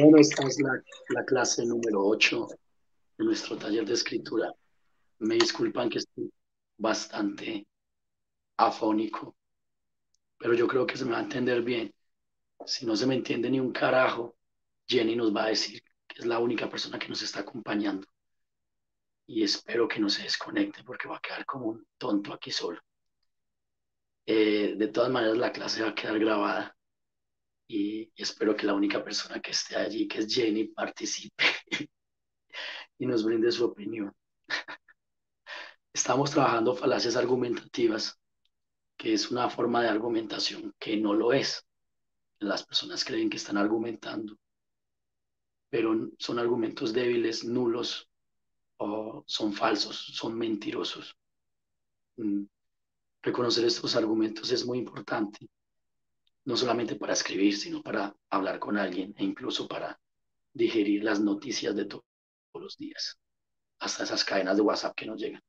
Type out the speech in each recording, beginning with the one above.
Bueno, esta es la clase número 8 de nuestro taller de escritura. Me disculpan que estoy bastante afónico, pero yo creo que se me va a entender bien. Si no se me entiende ni un carajo, Jenny nos va a decir que es la única persona que nos está acompañando y espero que no se desconecte porque va a quedar como un tonto aquí solo. De todas maneras, la clase va a quedar grabada y espero que la única persona que esté allí, que es Jenny, participe y nos brinde su opinión. Estamos trabajando falacias argumentativas, que es una forma de argumentación que no lo es. Las personas creen que están argumentando, pero son argumentos débiles, nulos, o son falsos, son mentirosos. Mm, Reconocer estos argumentos es muy importante, no solamente para escribir, sino para hablar con alguien e incluso para digerir las noticias de todos los días, hasta esas cadenas de WhatsApp que nos llegan,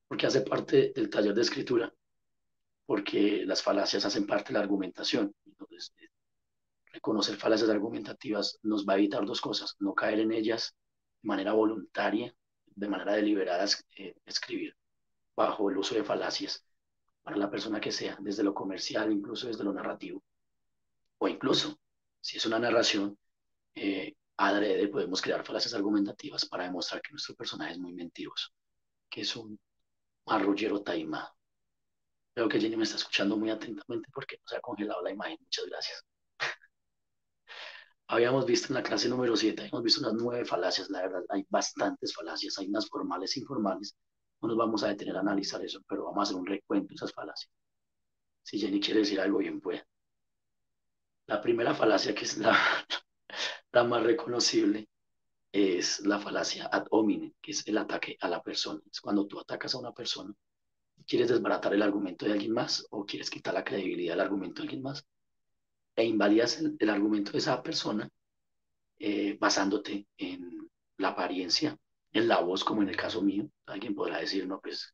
porque hace parte del taller de escritura, porque las falacias hacen parte de la argumentación. Entonces, reconocer falacias argumentativas nos va a evitar dos cosas: no caer en ellas de manera voluntaria, de manera deliberada, escribir bajo el uso de falacias para la persona que sea, desde lo comercial, incluso desde lo narrativo, o incluso, si es una narración, adrede podemos crear falacias argumentativas para demostrar que nuestro personaje es muy mentiroso, que es un marrullero taimado. Creo que Jenny me está escuchando muy atentamente porque no se ha congelado la imagen. Muchas gracias. Habíamos visto en la clase número 7, hemos visto unas 9 falacias, la verdad, hay bastantes falacias, hay unas formales e informales. No nos vamos a detener a analizar eso, pero vamos a hacer un recuento de esas falacias. Si Jenny quiere decir algo, bien puede. La primera falacia, que es la más reconocible, es la falacia ad hominem, que es el ataque a la persona. Es cuando tú atacas a una persona, quieres desbaratar el argumento de alguien más o quieres quitar la credibilidad del argumento de alguien más e invalidas el argumento de esa persona, basándote en la apariencia, en la voz, como en el caso mío. Alguien podrá decir, no, pues,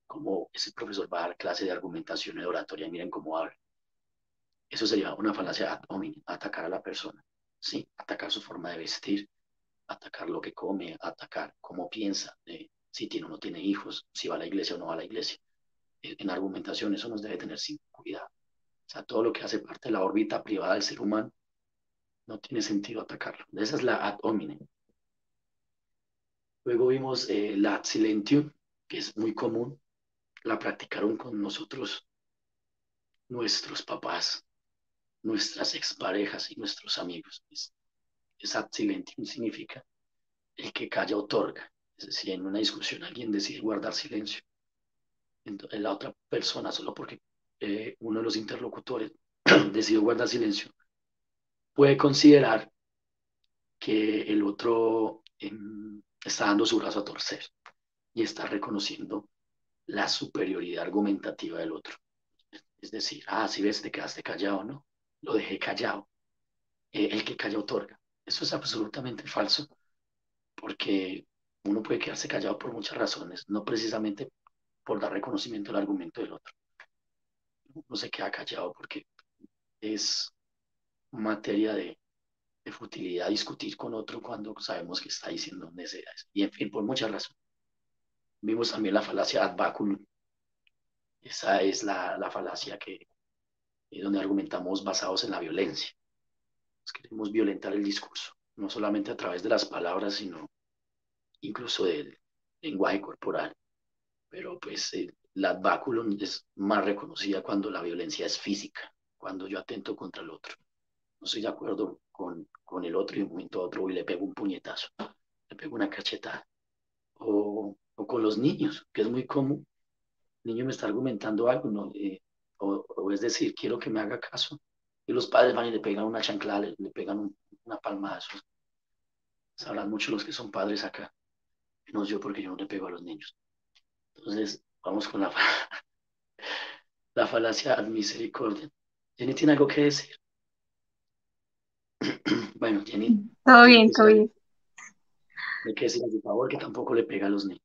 como ese profesor va a dar clase de argumentación y de oratoria, miren cómo habla. Eso sería una falacia ad hominem, atacar a la persona, ¿sí? Atacar su forma de vestir, atacar lo que come, atacar cómo piensa, si tiene o no tiene hijos, si va a la iglesia o no va a la iglesia. En argumentación eso nos debe tener sin cuidado. O sea, todo lo que hace parte de la órbita privada del ser humano no tiene sentido atacarlo. Esa es la ad hominem. Luego vimos la ad silentium, que es muy común, la practicaron con nosotros nuestros papás, nuestras exparejas y nuestros amigos. Es ad silentium significa el que calla otorga. Es decir, en una discusión alguien decide guardar silencio. Entonces, la otra persona, solo porque uno de los interlocutores decidió guardar silencio, puede considerar que el otro está dando su brazo a torcer y está reconociendo la superioridad argumentativa del otro. Es decir, si ves, te quedaste callado, ¿no? Lo dejé callado. El que calla otorga. Eso es absolutamente falso, porque uno puede quedarse callado por muchas razones, no precisamente por dar reconocimiento al argumento del otro. Uno se queda callado porque es materia de futilidad discutir con otro cuando sabemos que está diciendo necedades. Y en fin, por muchas razones. Vimos también la falacia ad baculum. Esa es la falacia que donde argumentamos basados en la violencia. Queremos violentar el discurso, no solamente a través de las palabras, sino incluso del lenguaje corporal. Pero pues la ad baculum es más reconocida cuando la violencia es física, cuando yo atento contra el otro. No estoy de acuerdo con el otro y de un momento a otro y le pego un puñetazo, le pego una cachetada. O con los niños, que es muy común. El niño me está argumentando algo, ¿no? O es decir, quiero que me haga caso. Y los padres van y le pegan una chanclada, le pegan una palmada. Sabrán mucho los que son padres acá. No yo, porque yo no le pego a los niños. Entonces, vamos con la falacia ad misericordia. Jenny tiene algo que decir. Bueno, Jenny Todo tiene que bien, decir todo algo, bien. tiene que decir a su favor que tampoco le pega a los niños.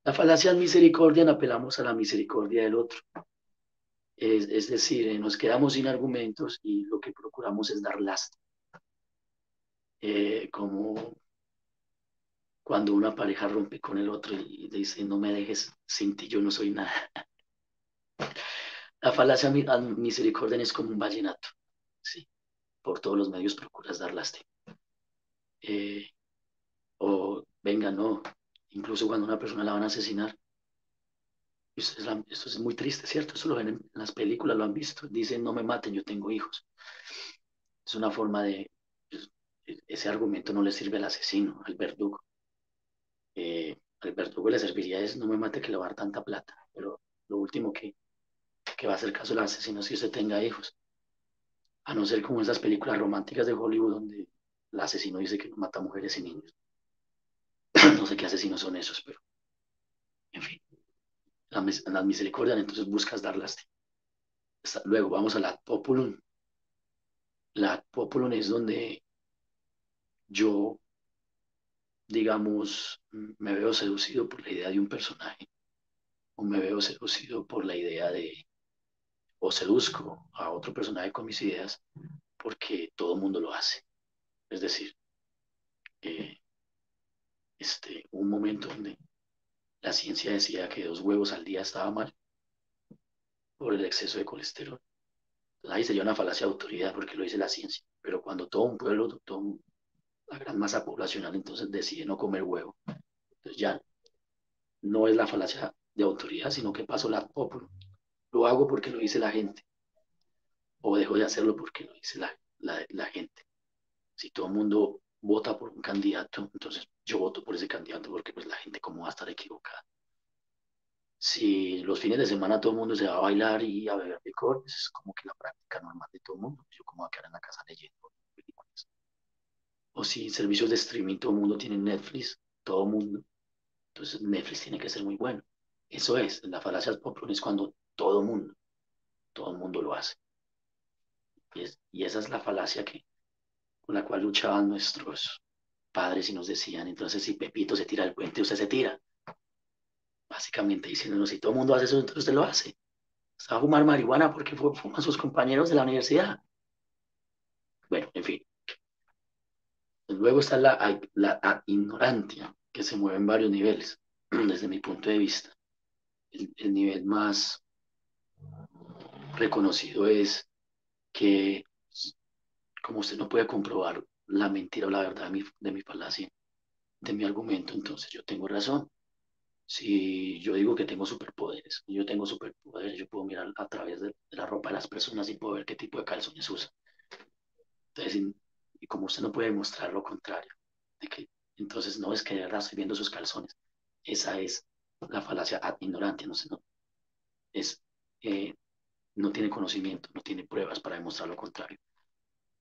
La falacia ad misericordia, apelamos a la misericordia del otro. Es decir, nos quedamos sin argumentos y lo que procuramos es dar lástima. como cuando una pareja rompe con el otro y le dice, no me dejes, sin ti yo no soy nada. La falacia misericordia es como un vallenato, ¿sí? Por todos los medios procuras dar lástima. Eh, o venga, no, incluso cuando una persona la van a asesinar, esto es muy triste, ¿cierto? Eso lo ven en las películas, lo han visto. Dicen, no me maten, yo tengo hijos. Es una forma de, pues, ese argumento no le sirve al asesino, al verdugo. Al verdugo le serviría es, no me mate que le va a dar tanta plata, pero lo último que va a hacer caso del asesino es que usted tenga hijos. A no ser como esas películas románticas de Hollywood donde el asesino dice que no mata mujeres y niños. No sé qué asesinos son esos, pero en fin, la misericordia, entonces buscas dar lástima. Luego vamos a la populum. La populum es donde yo, digamos, me veo seducido por la idea de un personaje, o me veo seducido por la idea de, o seduzco a otro personaje con mis ideas, porque todo el mundo lo hace. Es decir, eh, un momento donde la ciencia decía que 2 huevos al día estaba mal por el exceso de colesterol. Entonces, ahí sería una falacia de autoridad porque lo dice la ciencia. Pero cuando todo un pueblo, la gran masa poblacional, entonces decide no comer huevo, entonces ya no es la falacia de autoridad, sino que paso la populum. Lo hago porque lo dice la gente, o dejo de hacerlo porque lo dice la gente. Si todo el mundo vota por un candidato, entonces yo voto por ese candidato porque pues la gente cómo va a estar equivocada. Si los fines de semana todo el mundo se va a bailar y a beber licor, pues es como que la práctica normal de todo el mundo. Yo como voy a quedar en la casa leyendo películas. O si servicios de streaming todo el mundo tiene Netflix, todo el mundo. Entonces Netflix tiene que ser muy bueno. Eso es, la falacia popular es cuando todo el mundo lo hace. Y esa es la falacia con la cual luchaban nuestros padres y nos decían, entonces si Pepito se tira del puente, usted se tira. Básicamente diciéndonos, si todo el mundo hace eso, entonces usted lo hace. Se va a fumar marihuana porque fuman sus compañeros de la universidad. Bueno, en fin. Luego está la ad ignorantia, que se mueve en varios niveles, desde mi punto de vista. El nivel más reconocido es que, como usted no puede comprobar la mentira o la verdad de mi falacia, de mi argumento, entonces yo tengo razón. Si yo digo que tengo superpoderes, yo tengo superpoderes, yo puedo mirar a través de la ropa de las personas y puedo ver qué tipo de calzones usan. Entonces, y como usted no puede demostrar lo contrario, de que entonces no es que de verdad estoy viendo sus calzones, esa es la falacia ad ignorantia, no sé, no, es, eh, no tiene conocimiento, no tiene pruebas para demostrar lo contrario.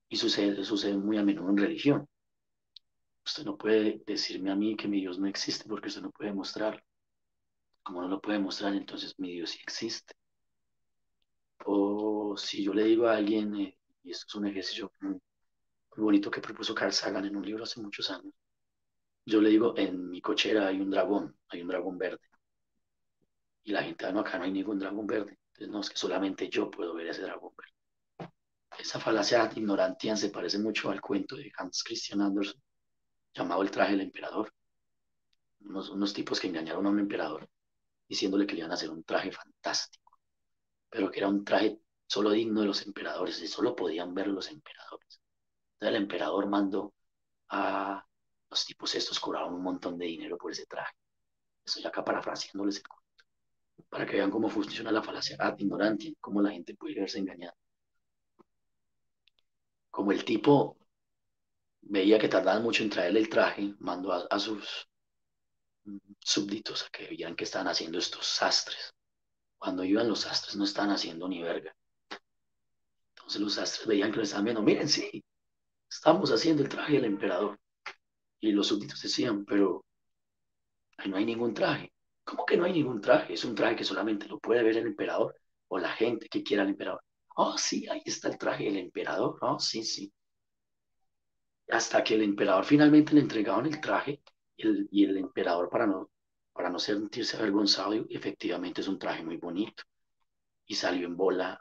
Y sucede muy a menudo en religión. Usted no puede decirme a mí que mi Dios no existe porque usted no puede demostrar. Como no lo puede demostrar, entonces mi Dios sí existe. O si yo le digo a alguien, y esto es un ejercicio muy bonito que propuso Carl Sagan en un libro hace muchos años, yo le digo, en mi cochera hay un dragón verde. Y la gente, no, acá no hay ningún dragón verde. Entonces, no, es que solamente yo puedo ver ese dragón verde. Esa falacia de ignorantia se parece mucho al cuento de Hans Christian Andersen, llamado El traje del emperador. Unos tipos que engañaron a un emperador diciéndole que le iban a hacer un traje fantástico, pero que era un traje solo digno de los emperadores y solo podían ver los emperadores. Entonces el emperador mandó a los tipos estos, cobraron un montón de dinero por ese traje. Estoy acá parafraseándoles el cuento, para que vean cómo funciona la falacia ad ignorantia, cómo la gente puede verse engañada. Como el tipo veía que tardaban mucho en traerle el traje, mandó a sus súbditos a que vieran que estaban haciendo estos sastres. Cuando iban los sastres no estaban haciendo ni verga. Entonces los sastres veían que lo estaban viendo, miren, sí, estamos haciendo el traje del emperador. Y los súbditos decían, pero ahí no hay ningún traje. ¿Cómo que no hay ningún traje? Es un traje que solamente lo puede ver el emperador o la gente que quiera al emperador. Oh, sí, ahí está el traje del emperador. Oh, sí, sí. Hasta que el emperador finalmente le entregaron el traje y el emperador, para no sentirse avergonzado, efectivamente es un traje muy bonito. Y salió en bola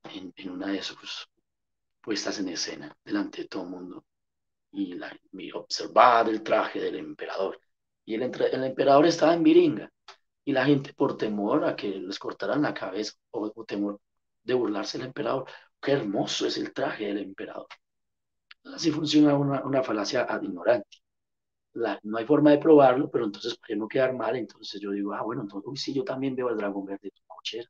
en una de sus puestas en escena, delante de todo el mundo. y observad el traje del emperador. Y el emperador estaba en viringa, y la gente por temor a que les cortaran la cabeza o temor de burlarse del emperador, qué hermoso es el traje del emperador. Así funciona una falacia ad ignorante. No hay forma de probarlo, pero entonces para no quedar mal, entonces yo digo, bueno, entonces, uy, sí, yo también veo el dragón verde de tu cochera.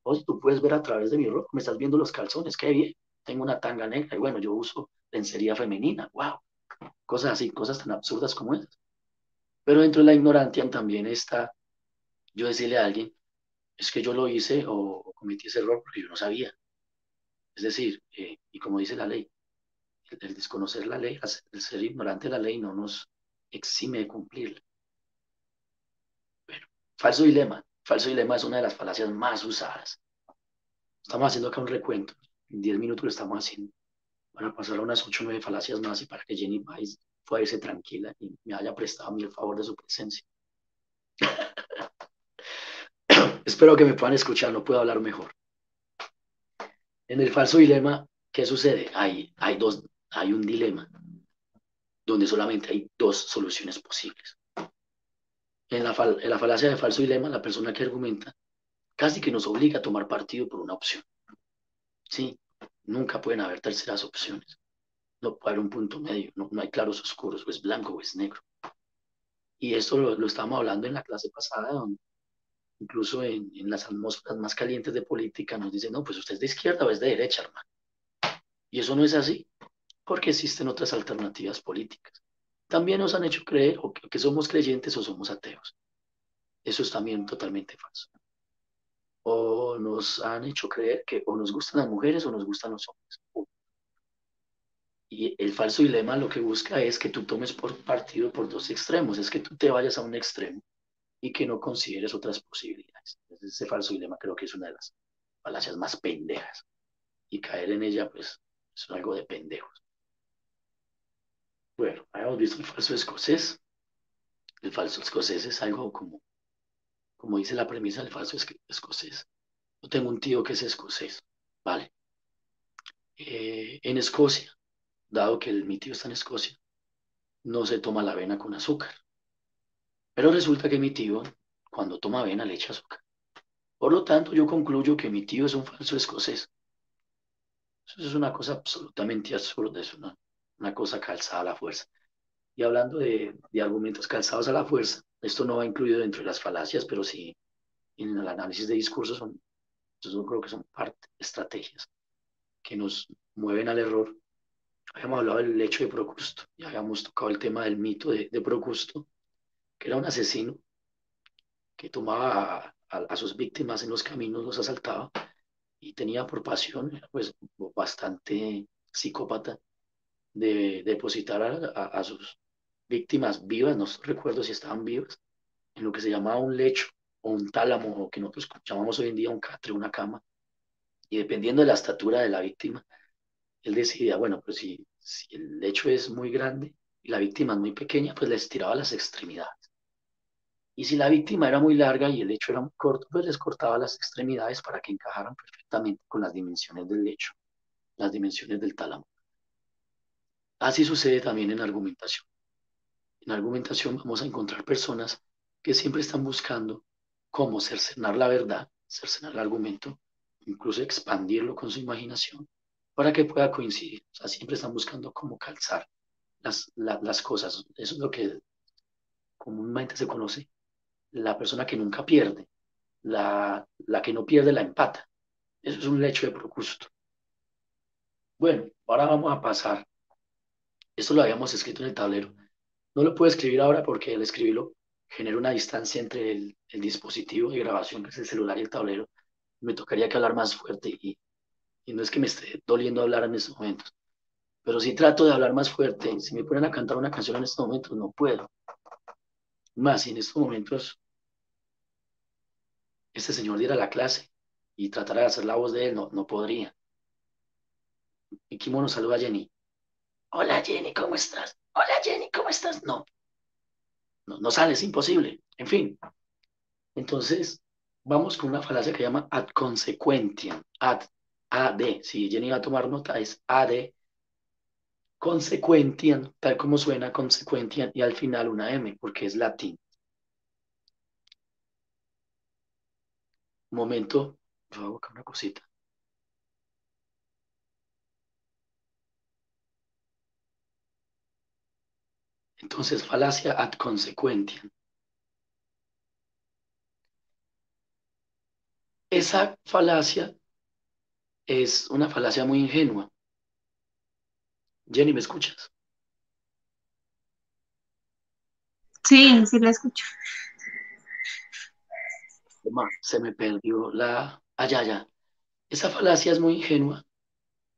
Oye, tú puedes ver a través de mi ropa, me estás viendo los calzones, qué bien. Tengo una tanga negra y bueno, yo uso lencería femenina, wow. Cosas así, cosas tan absurdas como esas. Pero dentro de la ignorancia también está yo decirle a alguien, es que yo lo hice o cometí ese error porque yo no sabía. Es decir, y como dice la ley, el desconocer la ley, el ser ignorante de la ley no nos exime de cumplirla. Bueno, falso dilema. Falso dilema es una de las falacias más usadas. Estamos haciendo acá un recuento. En 10 minutos lo estamos haciendo. Van a pasar unas 8 o 9 falacias más y para que Jenny Weiss pueda irse tranquila y me haya prestado a mí el favor de su presencia. Espero que me puedan escuchar, no puedo hablar mejor. En el falso dilema, ¿qué sucede? Hay un dilema donde solamente hay dos soluciones posibles. En la falacia de falso dilema, la persona que argumenta casi que nos obliga a tomar partido por una opción. Sí, nunca pueden haber terceras opciones. No puede haber un punto medio, no hay claros oscuros, o es blanco o es negro. Y esto lo estábamos hablando en la clase pasada, donde incluso en las atmósferas más calientes de política nos dicen, no, pues usted es de izquierda o es de derecha, hermano. Y eso no es así, porque existen otras alternativas políticas. También nos han hecho creer o que somos creyentes o somos ateos. Eso es también totalmente falso. O nos han hecho creer que o nos gustan las mujeres o nos gustan los hombres. Y el falso dilema lo que busca es que tú tomes por partido por dos extremos, es que tú te vayas a un extremo y que no consideres otras posibilidades. Entonces, ese falso dilema creo que es una de las falacias más pendejas y caer en ella pues es algo de pendejos. Bueno, habíamos visto el falso escocés. El falso escocés es algo como dice la premisa del falso escocés. Yo tengo un tío que es escocés, ¿vale? En Escocia, dado que mi tío está en Escocia, no se toma la avena con azúcar. Pero resulta que mi tío, cuando toma avena, le echa azúcar. Por lo tanto, yo concluyo que mi tío es un falso escocés. Eso es una cosa absolutamente absurda, es una cosa calzada a la fuerza. Y hablando de argumentos calzados a la fuerza, esto no va incluido dentro de las falacias, pero sí en el análisis de discursos yo creo que son parte, estrategias que nos mueven al error. Habíamos hablado del hecho de Procusto, y habíamos tocado el tema del mito de Procusto, que era un asesino que tomaba a sus víctimas en los caminos, los asaltaba y tenía por pasión, pues bastante psicópata, de depositar a sus víctimas vivas, no recuerdo si estaban vivas, en lo que se llamaba un lecho o un tálamo, o que nosotros llamamos hoy en día un catre, una cama, y dependiendo de la estatura de la víctima, él decidía, bueno, pues si el lecho es muy grande y la víctima es muy pequeña, pues les tiraba las extremidades. Y si la víctima era muy larga y el lecho era muy corto, pues les cortaba las extremidades para que encajaran perfectamente con las dimensiones del lecho, las dimensiones del tálamo. Así sucede también en argumentación. En argumentación vamos a encontrar personas que siempre están buscando cómo cercenar la verdad, cercenar el argumento, incluso expandirlo con su imaginación para que pueda coincidir. O sea, siempre están buscando cómo calzar las cosas. Eso es lo que comúnmente se conoce la persona que nunca pierde, la que no pierde la empata. Eso es un lecho de Procusto. Bueno, ahora vamos a pasar. Esto lo habíamos escrito en el tablero. No lo puedo escribir ahora porque al escribirlo genera una distancia entre el dispositivo de grabación, que es el celular, y el tablero. Me tocaría que hablar más fuerte y no es que me esté doliendo hablar en estos momentos, pero si trato de hablar más fuerte, si me ponen a cantar una canción en estos momentos, no puedo. Más si en estos momentos este señor diera la clase y tratara de hacer la voz de él, no podría. Y Kimo nos saluda a Jenny. Hola Jenny, ¿cómo estás? Hola Jenny, ¿cómo estás? No sale, es imposible. En fin, entonces vamos con una falacia que llama ad consequentiam. AD. Si Jenny va a tomar nota, es AD Consequentiam, tal como suena consequentiam, y al final una M, porque es latín. Un momento, yo hago acá una cosita. Entonces, falacia ad consequentiam. Esa falacia es una falacia muy ingenua. Jenny, ¿me escuchas? Sí, sí la escucho. Se me perdió la... Ah, ya, ya. Esa falacia es muy ingenua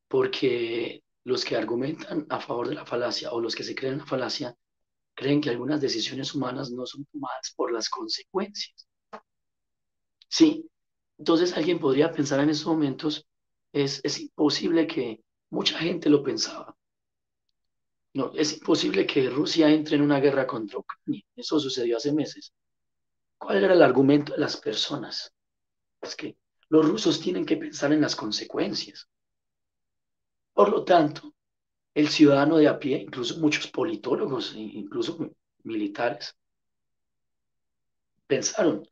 porque los que argumentan a favor de la falacia o los que se creen la falacia creen que algunas decisiones humanas no son tomadas por las consecuencias. Sí, entonces alguien podría pensar en esos momentos, es imposible que mucha gente lo pensaba. No, es imposible que Rusia entre en una guerra contra Ucrania. Eso sucedió hace meses. ¿Cuál era el argumento de las personas? Es que los rusos tienen que pensar en las consecuencias. Por lo tanto, el ciudadano de a pie, incluso muchos politólogos, incluso militares, pensaron,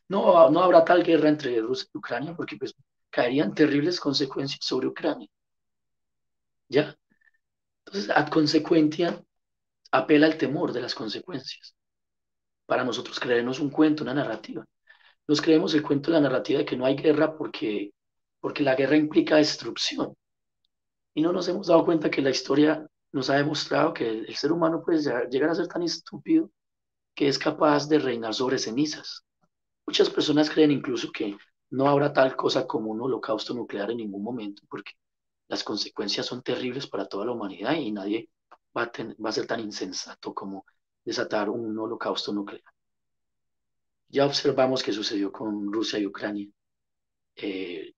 no, no habrá tal guerra entre Rusia y Ucrania porque pues caerían terribles consecuencias sobre Ucrania. ¿Ya? Entonces, a consecuencia, apela al temor de las consecuencias. Para nosotros creernos un cuento, una narrativa. Nos creemos el cuento de la narrativa de que no hay guerra porque la guerra implica destrucción. Y no nos hemos dado cuenta que la historia nos ha demostrado que el ser humano puede llegar a ser tan estúpido que es capaz de reinar sobre cenizas. Muchas personas creen incluso que no habrá tal cosa como un holocausto nuclear en ningún momento, porque las consecuencias son terribles para toda la humanidad y nadie va a ser tan insensato como desatar un holocausto nuclear. Ya observamos qué sucedió con Rusia y Ucrania. Eh,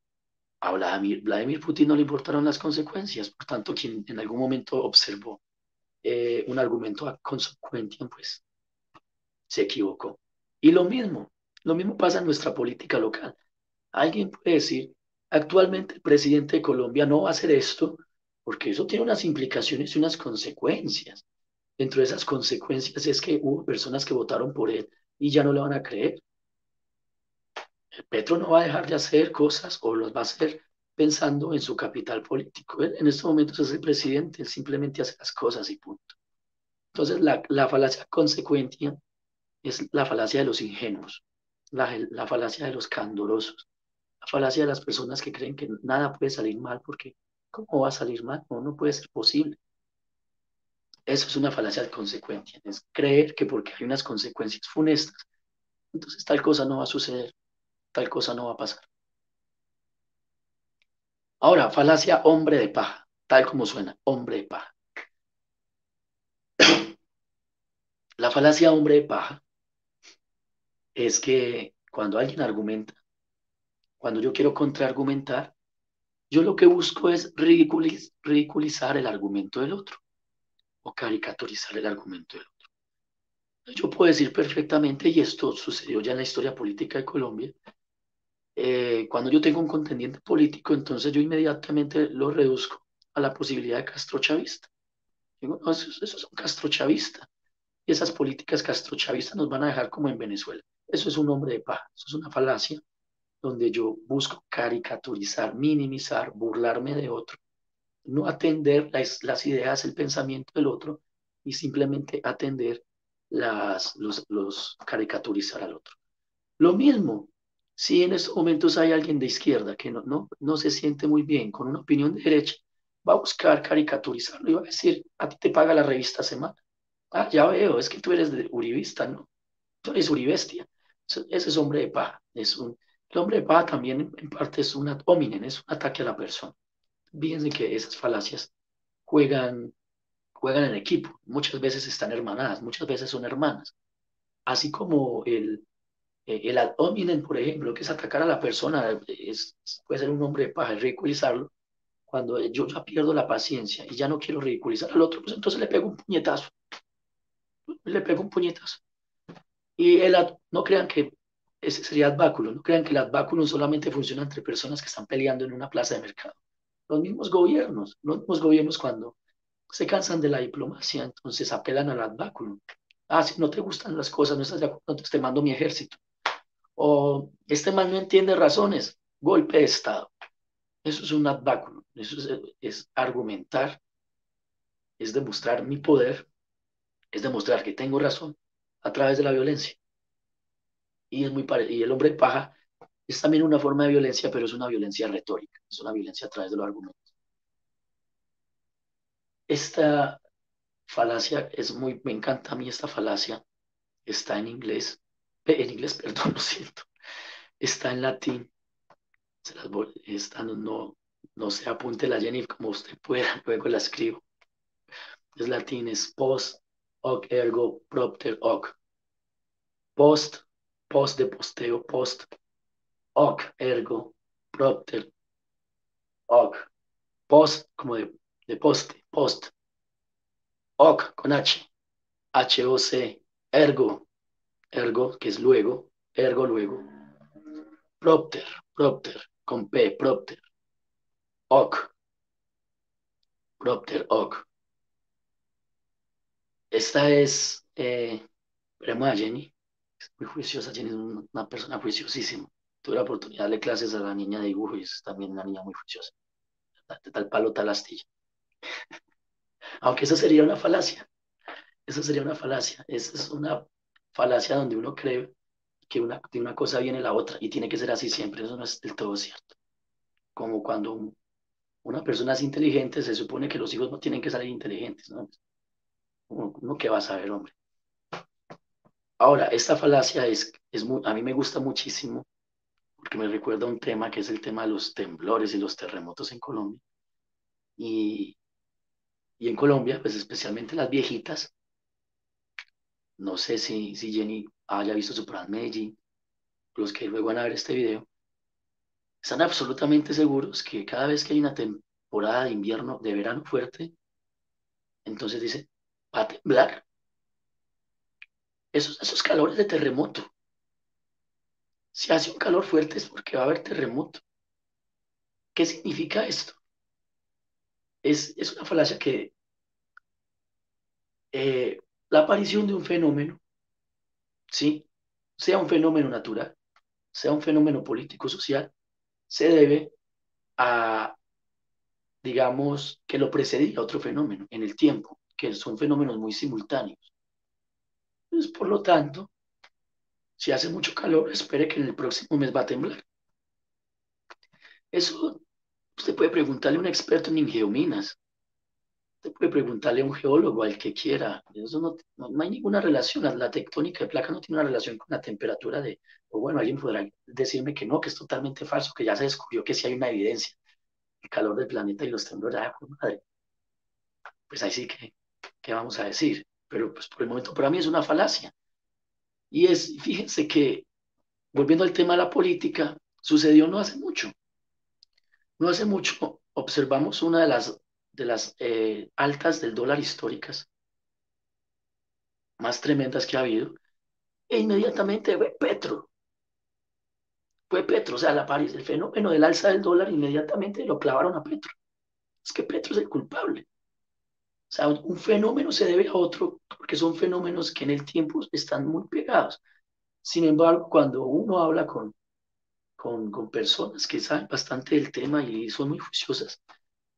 a Vladimir Putin no le importaron las consecuencias, por tanto, quien en algún momento observó un argumento a consecuencia, pues se equivocó. Y lo mismo pasa en nuestra política local. Alguien puede decir, actualmente el presidente de Colombia no va a hacer esto porque eso tiene unas implicaciones y unas consecuencias. Dentro de esas consecuencias es que hubo personas que votaron por él y ya no le van a creer. Petro no va a dejar de hacer cosas o los va a hacer pensando en su capital político. Él en estos momentos es el presidente, él simplemente hace las cosas y punto. Entonces, la falacia consecuencia es la falacia de los ingenuos, la falacia de los candorosos, la falacia de las personas que creen que nada puede salir mal porque ¿cómo va a salir mal? No, no puede ser posible. Eso es una falacia de consecuencia, es creer que porque hay unas consecuencias funestas, entonces tal cosa no va a suceder, tal cosa no va a pasar. Ahora, falacia hombre de paja, tal como suena, hombre de paja. La falacia hombre de paja es que cuando alguien argumenta, cuando yo quiero contraargumentar, yo lo que busco es ridiculizar el argumento del otro o caricaturizar el argumento del otro. Yo puedo decir perfectamente, y esto sucedió ya en la historia política de Colombia, cuando yo tengo un contendiente político, entonces yo inmediatamente lo reduzco a la posibilidad de castrochavista. Digo, no, eso es un castrochavista. Y esas políticas castrochavistas nos van a dejar como en Venezuela. Eso es un hombre de paja, eso es una falacia donde yo busco caricaturizar, minimizar, burlarme de otro, no atender las ideas, el pensamiento del otro y simplemente atender los caricaturizar al otro. Lo mismo, si en estos momentos hay alguien de izquierda que no se siente muy bien con una opinión de derecha, va a buscar caricaturizarlo y va a decir, a ti te paga la revista Semana. Ah, ya veo, es que tú eres de uribista, ¿no? Tú eres uribestia. Ese es hombre de paja. El hombre de paja también en parte es un ad hominem, es un ataque a la persona. Fíjense que esas falacias juegan, juegan en equipo, muchas veces están hermanadas, muchas veces son hermanas. Así como el ad hominem, por ejemplo, que es atacar a la persona, puede ser un hombre de paja, es ridiculizarlo. Cuando yo ya pierdo la paciencia y ya no quiero ridiculizar al otro, pues entonces le pego un puñetazo. Y no crean que ese sería ad baculum, no crean que el ad baculum solamente funciona entre personas que están peleando en una plaza de mercado. Los mismos gobiernos cuando se cansan de la diplomacia, entonces apelan al ad baculum. Ah, si no te gustan las cosas, no estás de acuerdo, entonces te mando mi ejército. O este man no entiende razones, golpe de Estado. Eso es un ad baculum, eso es argumentar, es demostrar mi poder, es demostrar que tengo razón a través de la violencia. Y el hombre de paja es también una forma de violencia, pero es una violencia retórica, es una violencia a través de los argumentos. Esta falacia me encanta a mí esta falacia, está en inglés, perdón, lo siento, está en latín, no se apunte la Jenny como usted pueda, luego la escribo. Es latín, es post hoc ergo propter hoc. Post, post de posteo, post hoc ergo propter hoc. Post como de poste, post. Hoc con H, H-O-C, ergo, ergo, que es luego, ergo luego. Propter, propter, con P, propter, hoc, propter hoc. Esta es, veremos a Jenny, es muy juiciosa, Jenny es una persona juiciosísima. Tuve la oportunidad de darle clases a la niña de dibujo y es también una niña muy juiciosa. De tal palo, tal astilla. Aunque eso sería una falacia, eso sería una falacia. Esa es una falacia donde uno cree que de una cosa viene la otra y tiene que ser así siempre. Eso no es del todo cierto. Como cuando una persona es inteligente, se supone que los hijos no tienen que salir inteligentes, ¿no? Uno que va a saber, hombre. Ahora, esta falacia a mí me gusta muchísimo porque me recuerda un tema que es el tema de los temblores y los terremotos en Colombia. Y, y en Colombia, pues especialmente las viejitas, no sé si Jenny haya visto su programa Medellín, los que luego van a ver este video, están absolutamente seguros que cada vez que hay una temporada de invierno, de verano fuerte, entonces dice, va a temblar. Esos calores de terremoto. Si hace un calor fuerte es porque va a haber terremoto. ¿Qué significa esto? Es una falacia que eh, la aparición de un fenómeno, ¿sí? Sea un fenómeno natural, sea un fenómeno político-social, se debe a, digamos, que lo precedía otro fenómeno en el tiempo, que son fenómenos muy simultáneos. Entonces, por lo tanto, si hace mucho calor, espere que en el próximo mes va a temblar. Eso usted puede preguntarle a un experto en geominas, usted puede preguntarle a un geólogo, al que quiera. Eso no hay ninguna relación. La tectónica de placa no tiene una relación con la temperatura o bueno, alguien podrá decirme que no, que es totalmente falso, que ya se descubrió que sí hay una evidencia. El calor del planeta y los temblores, pues, madre, pues ahí sí que, ¿qué vamos a decir? Pero pues por el momento para mí es una falacia. Fíjense que, volviendo al tema de la política, sucedió no hace mucho. No hace mucho observamos una de las altas del dólar históricas más tremendas que ha habido, e inmediatamente fue Petro, o sea, el fenómeno del alza del dólar inmediatamente lo clavaron a Petro. Es que Petro es el culpable. O sea, un fenómeno se debe a otro porque son fenómenos que en el tiempo están muy pegados. Sin embargo, cuando uno habla con personas que saben bastante del tema y son muy juiciosas,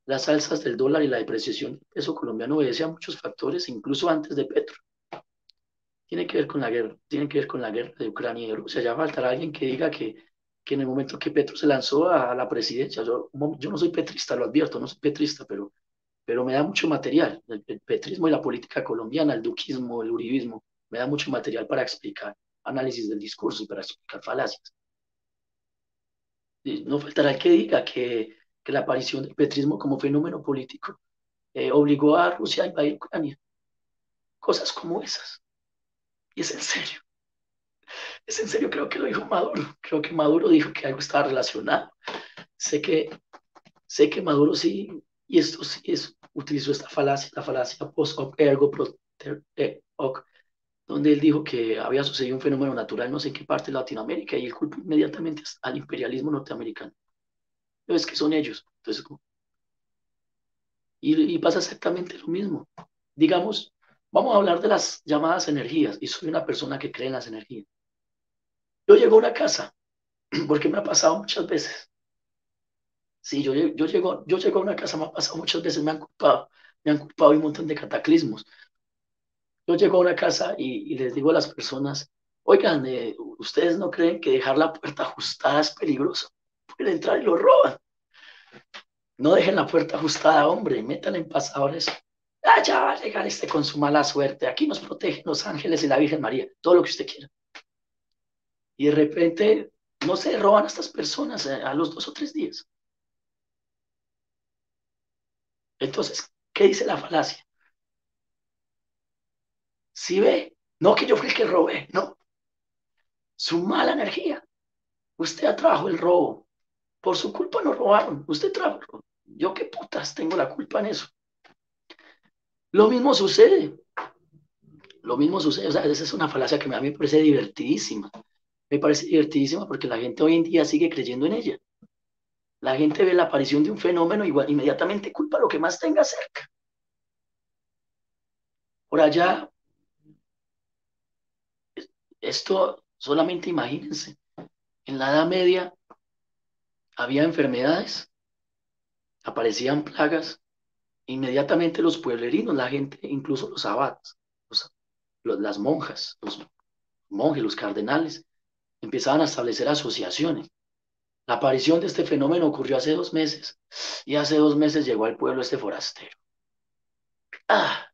las alzas del dólar y la depreciación del peso colombiano obedece a muchos factores, incluso antes de Petro. Tiene que ver con la guerra, tiene que ver con la guerra de Ucrania y Rusia. Ya faltará alguien que diga que en el momento que Petro se lanzó a la presidencia, yo no soy petrista, lo advierto, no soy petrista, pero me da mucho material. El petrismo y la política colombiana, el duquismo, el uribismo, me da mucho material para explicar análisis del discurso y para explicar falacias. Y no faltará el que diga que la aparición del petrismo como fenómeno político obligó a Rusia a invadir Ucrania. Cosas como esas. Y es en serio. Es en serio, creo que lo dijo Maduro. Creo que Maduro dijo que algo estaba relacionado. Sé que, sé que Maduro sí, y esto sí utilizó esta falacia, la falacia post hoc ergo propter hoc, donde él dijo que había sucedido un fenómeno natural no sé en qué parte de Latinoamérica y él culpó inmediatamente al imperialismo norteamericano. No es que son ellos. Entonces, y pasa exactamente lo mismo. Digamos, vamos a hablar de las llamadas energías y soy una persona que cree en las energías. Yo llego a una casa, porque me ha pasado muchas veces. Sí, yo llego a una casa, me ha pasado muchas veces, me han culpado de un montón de cataclismos. Yo llego a una casa y les digo a las personas, oigan, ¿ustedes no creen que dejar la puerta ajustada es peligroso? Pueden entrar y lo roban. No dejen la puerta ajustada, hombre, métanla en pasadores. Ah, ya va a llegar este con su mala suerte. Aquí nos protegen los ángeles y la Virgen María, todo lo que usted quiera. Y de repente, no se roban a estas personas a los 2 o 3 días. Entonces, ¿qué dice la falacia? Si ve, no que yo fui el que robé, no, su mala energía. Usted atrajo el robo. Por su culpa nos robaron. Usted trajo. Yo qué putas tengo la culpa en eso. Lo mismo sucede. Lo mismo sucede. O sea, esa es una falacia que a mí me parece divertidísima. Me parece divertidísima porque la gente hoy en día sigue creyendo en ella. La gente ve la aparición de un fenómeno igual, inmediatamente culpa lo que más tenga cerca. Por allá, esto solamente imagínense. En la Edad Media había enfermedades, aparecían plagas, inmediatamente los pueblerinos, la gente, incluso los abates, las monjas, los monjes, los cardenales, empezaban a establecer asociaciones. La aparición de este fenómeno ocurrió hace 2 meses y hace 2 meses llegó al pueblo este forastero. Ah,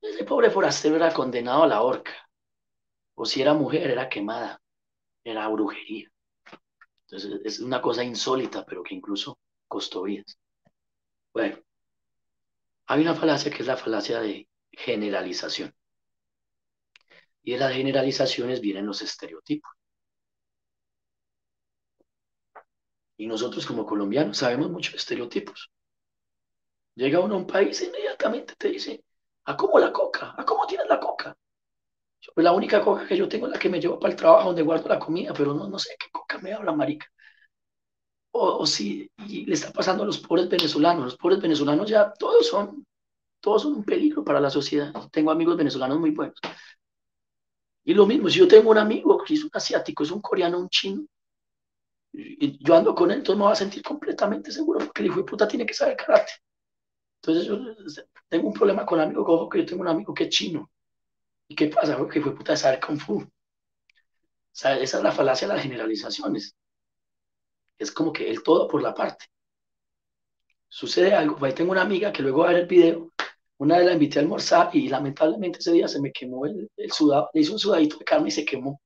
ese pobre forastero era condenado a la horca, o si era mujer, era quemada, era brujería. Entonces es una cosa insólita, pero que incluso costó vidas. Bueno, hay una falacia que es la falacia de generalización. Y de las generalizaciones vienen los estereotipos. Y nosotros como colombianos sabemos muchos estereotipos. Llega uno a un país e inmediatamente te dice, ¿a cómo la coca? ¿A cómo tienes la coca? Pues la única coca que yo tengo es la que me llevo para el trabajo donde guardo la comida, pero no sé qué coca me habla, marica. O si y le está pasando a los pobres venezolanos. Los pobres venezolanos ya todos son un peligro para la sociedad. Tengo amigos venezolanos muy buenos. Y lo mismo, si yo tengo un amigo que es un asiático, es un coreano, un chino, y yo ando con él, entonces me voy a sentir completamente seguro porque el hijo de puta tiene que saber karate. Entonces yo tengo un problema con amigos, cojo que yo tengo un amigo que es chino. ¿Y qué pasa? Que hijo de puta saber kung fu. O sea, esa es la falacia de las generalizaciones. Es como que el todo por la parte. Sucede algo, ahí tengo una amiga que luego va a ver el video, una vez la invité a almorzar y lamentablemente ese día se me quemó el sudado, le hice un sudadito de carne y se quemó.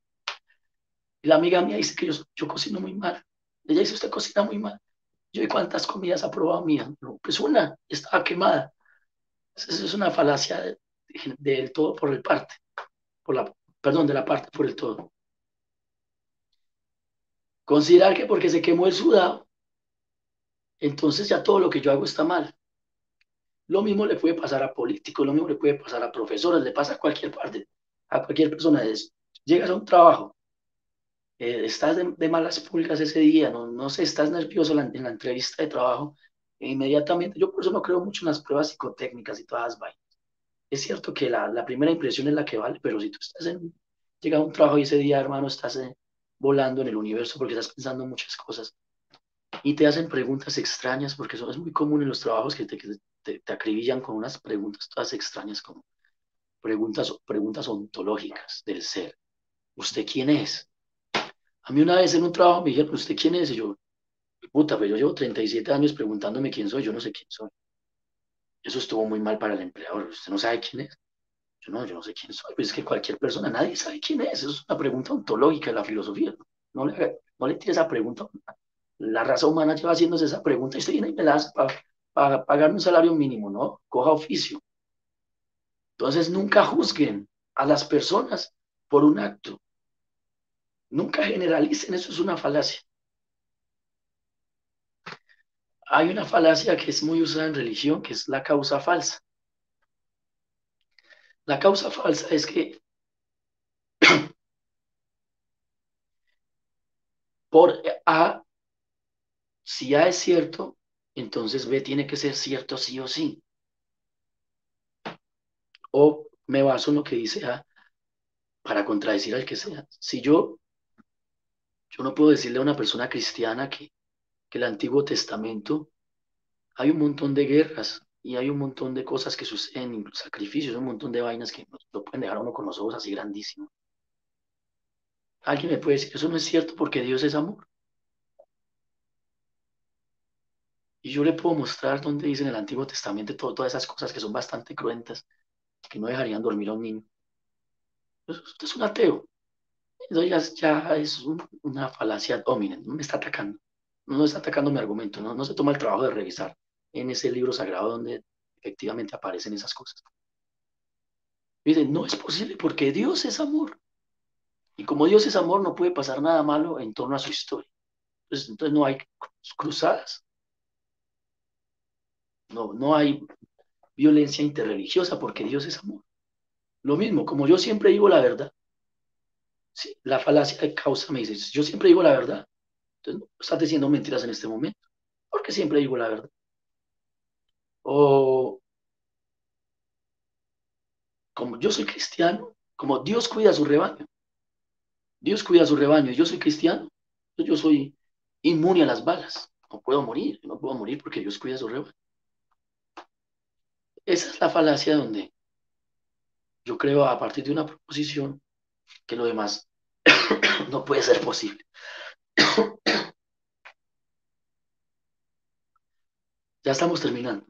Y la amiga mía dice que yo cocino muy mal. Ella dice, usted cocina muy mal. Yo, ¿y cuántas comidas ha probado mía? No, pues una, estaba quemada. Eso es una falacia del todo por el parte, por la, perdón, de la parte por el todo. Considerar que porque se quemó el sudado, entonces ya todo lo que yo hago está mal. Lo mismo le puede pasar a políticos, lo mismo le puede pasar a profesores, le pasa a cualquier parte, a cualquier persona. Llegas a un trabajo, estás de malas pulgas ese día, no sé, estás nervioso en la entrevista de trabajo, e inmediatamente, yo por eso no creo mucho en las pruebas psicotécnicas y todas las vainas. Es cierto que la primera impresión es la que vale, pero si tú llegas a un trabajo y ese día, hermano, estás volando en el universo porque estás pensando muchas cosas y te hacen preguntas extrañas, porque eso es muy común en los trabajos que te acribillan con unas preguntas todas extrañas, como preguntas ontológicas del ser. ¿Usted quién es? A mí una vez en un trabajo me dijeron, ¿usted quién es? Y yo, puta, pero yo llevo 37 años preguntándome quién soy, yo no sé quién soy. Eso estuvo muy mal para el empleador, ¿usted no sabe quién es? Yo no sé quién soy, pues es que cualquier persona, nadie sabe quién es, eso es una pregunta ontológica de la filosofía. No le tire esa pregunta. La raza humana lleva haciéndose esa pregunta y usted viene y me la hace para pagarme un salario mínimo, ¿no? Coja oficio. Entonces nunca juzguen a las personas por un acto. Nunca generalicen, eso es una falacia. Hay una falacia que es muy usada en religión, que es la causa falsa. La causa falsa es que por A, si A es cierto, entonces B tiene que ser cierto sí o sí. O me baso en lo que dice A para contradecir al que sea. Si yo no puedo decirle a una persona cristiana que el Antiguo Testamento hay un montón de guerras y hay un montón de cosas que suceden, incluso sacrificios, un montón de vainas que lo pueden dejar a uno con los ojos así grandísimos. Alguien me puede decir, eso no es cierto porque Dios es amor. Y yo le puedo mostrar donde dice en el Antiguo Testamento todas esas cosas que son bastante cruentas, que no dejarían dormir a un niño. Usted es un ateo. Eso ya es una falacia hominem, no me está atacando. No está atacando mi argumento, no se toma el trabajo de revisar en ese libro sagrado donde efectivamente aparecen esas cosas. Miren, no es posible porque Dios es amor. Y como Dios es amor, no puede pasar nada malo en torno a su historia. Entonces no hay cruzadas, no hay violencia interreligiosa porque Dios es amor. Lo mismo, como yo siempre digo la verdad, ¿sí? La falacia de causa me dice, yo siempre digo la verdad, entonces no estás diciendo mentiras en este momento, porque siempre digo la verdad. O como yo soy cristiano, como Dios cuida a su rebaño, Dios cuida a su rebaño, y yo soy cristiano, entonces yo soy inmune a las balas, no puedo morir porque Dios cuida a su rebaño. Esa es la falacia donde yo creo a partir de una proposición que lo demás no puede ser posible. Ya estamos terminando.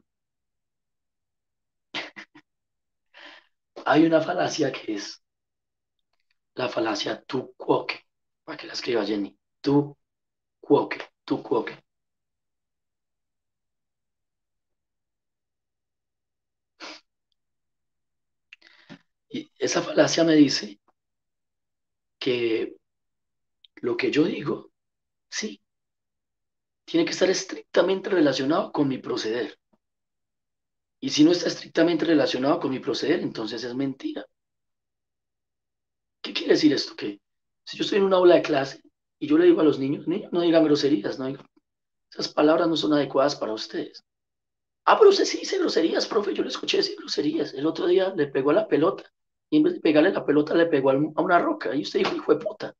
Hay una falacia que es la falacia tu quoque, para que la escriba Jenny. Tu quoque. Y esa falacia me dice que lo que yo digo, sí, tiene que estar estrictamente relacionado con mi proceder. Y si no está estrictamente relacionado con mi proceder, entonces es mentira. ¿Qué quiere decir esto? Que si yo estoy en una aula de clase y yo le digo a los niños, niños, no digan groserías, no digan, esas palabras no son adecuadas para ustedes. Ah, pero usted sí dice groserías, profe, yo le escuché decir groserías. El otro día le pegó a la pelota y en vez de pegarle la pelota le pegó a una roca y usted dijo, hijo de puta.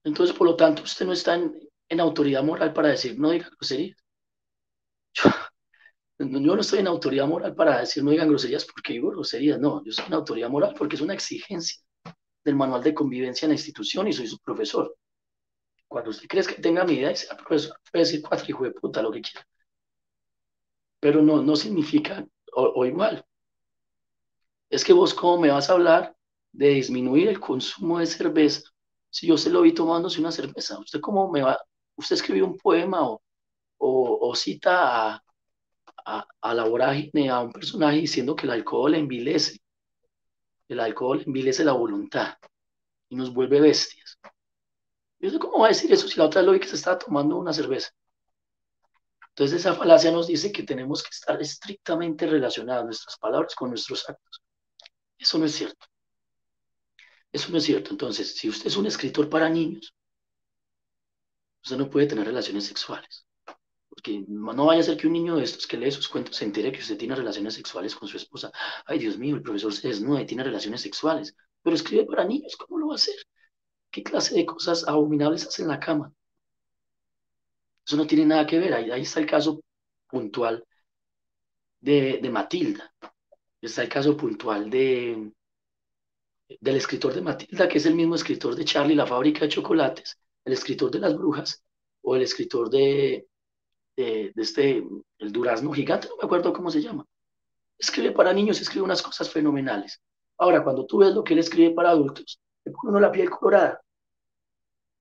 Entonces, por lo tanto, usted no está en autoridad moral para decir no digan groserías. Yo no estoy en autoridad moral para decir no digan groserías porque digo groserías, no, yo estoy en autoridad moral porque es una exigencia del manual de convivencia en la institución y soy su profesor. Cuando usted cree que tenga mi idea y sea profesor, puede decir cuatro hijo de puta, lo que quiera, pero no significa, o igual, es que vos cómo me vas a hablar de disminuir el consumo de cerveza si yo se lo vi tomándose una cerveza. ¿Usted cómo me va? ¿Usted escribió un poema o cita a la vorágine, a un personaje diciendo que el alcohol envilece la voluntad y nos vuelve bestias? ¿Y usted cómo va a decir eso si la otra vez lo vi que se estaba tomando una cerveza? Entonces esa falacia nos dice que tenemos que estar estrictamente relacionadas nuestras palabras con nuestros actos. Eso no es cierto. Eso no es cierto. Entonces, si usted es un escritor para niños, usted no puede tener relaciones sexuales. Porque no vaya a ser que un niño de estos que lee sus cuentos se entere que usted tiene relaciones sexuales con su esposa. Ay, Dios mío, el profesor se desnuda y tiene relaciones sexuales. Pero escribe para niños, ¿cómo lo va a hacer? ¿Qué clase de cosas abominables hace en la cama? Eso no tiene nada que ver. Ahí está el caso puntual de Matilda. Está el caso puntual del escritor de Matilda, que es el mismo escritor de Charlie, la fábrica de chocolates, el escritor de las brujas, o el escritor de el durazno gigante, no me acuerdo cómo se llama. Escribe para niños, escribe unas cosas fenomenales. Ahora, cuando tú ves lo que él escribe para adultos, le pone uno la piel colorada.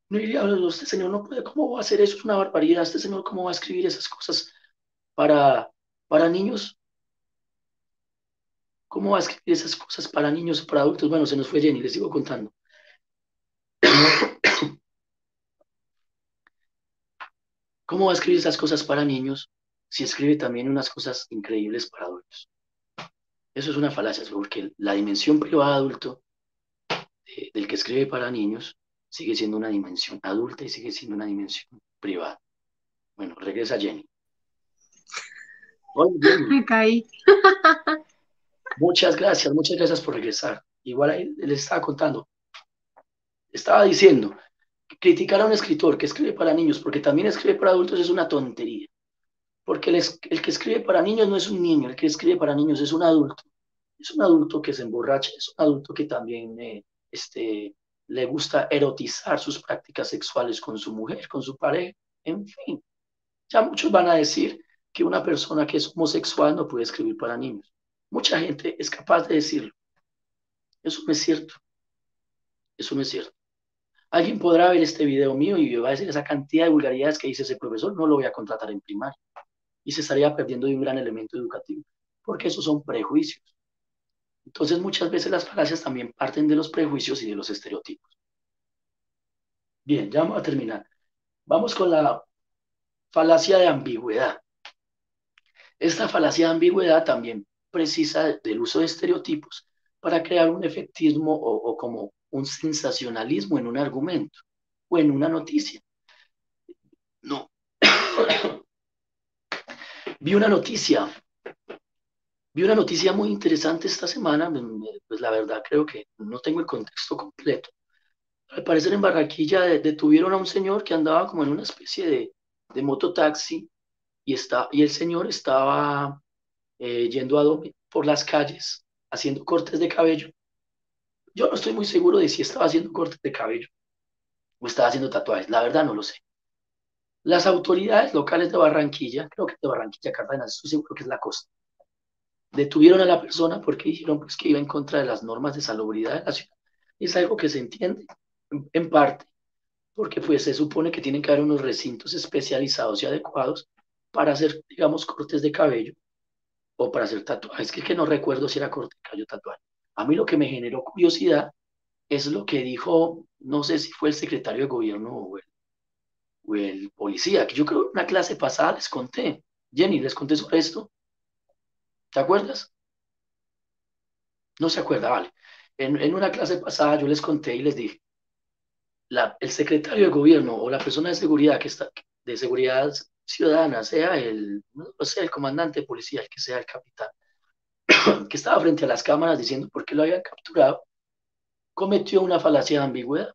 No diría, este señor no puede, ¿cómo va a hacer eso? Es una barbaridad. Este señor, ¿cómo va a escribir esas cosas para, para niños? ¿Cómo va a escribir esas cosas para niños o para adultos? Bueno, se nos fue Jenny, les sigo contando. ¿Cómo va a escribir esas cosas para niños si escribe también unas cosas increíbles para adultos? Eso es una falacia, porque la dimensión privada adulto del que escribe para niños sigue siendo una dimensión adulta y sigue siendo una dimensión privada. Bueno, regresa Jenny. Oye, Jenny, Me caí. muchas gracias por regresar. Igual ahí les estaba contando, estaba diciendo, criticar a un escritor que escribe para niños porque también escribe para adultos es una tontería. Porque el que escribe para niños no es un niño, el que escribe para niños es un adulto. Es un adulto que se emborracha, es un adulto que también le gusta erotizar sus prácticas sexuales con su mujer, con su pareja, en fin. Ya muchos van a decir que una persona que es homosexual no puede escribir para niños. Mucha gente es capaz de decirlo. Eso no es cierto. Eso no es cierto. Alguien podrá ver este video mío y va a decir esa cantidad de vulgaridades que dice ese profesor, no lo voy a contratar en primaria. Y se estaría perdiendo de un gran elemento educativo, porque esos son prejuicios. Entonces muchas veces las falacias también parten de los prejuicios y de los estereotipos. Bien, ya vamos a terminar. Vamos con la falacia de ambigüedad. Esta falacia de ambigüedad también precisa del uso de estereotipos para crear un efectismo o como un sensacionalismo en un argumento o en una noticia. No. vi una noticia, vi una noticia muy interesante esta semana, pues la verdad creo que no tengo el contexto completo. Al parecer en Barranquilla detuvieron a un señor que andaba como en una especie de mototaxi y el señor estaba yendo por las calles haciendo cortes de cabello. Yo no estoy muy seguro de si estaba haciendo cortes de cabello o estaba haciendo tatuajes, la verdad no lo sé. Las autoridades locales de Barranquilla, creo que de Barranquilla, Cartagena, estoy seguro que es la costa, detuvieron a la persona porque dijeron pues, que iba en contra de las normas de salubridad de la ciudad. Y es algo que se entiende en parte, porque pues se supone que tienen que haber unos recintos especializados y adecuados para hacer, digamos, cortes de cabello o para hacer tatuajes, que no recuerdo si era corte de cabello o tatuaje. A mí lo que me generó curiosidad es lo que dijo, no sé si fue el secretario de gobierno o el policía, que yo creo que en una clase pasada les conté. Jenny, les conté sobre esto, ¿te acuerdas? No se acuerda, vale. En una clase pasada yo les conté y les dije, el secretario de gobierno o la persona de seguridad que está, de seguridad ciudadana, sea no sé, el comandante de policía, el que sea el capitán, que estaba frente a las cámaras diciendo por qué lo habían capturado, cometió una falacia de ambigüedad.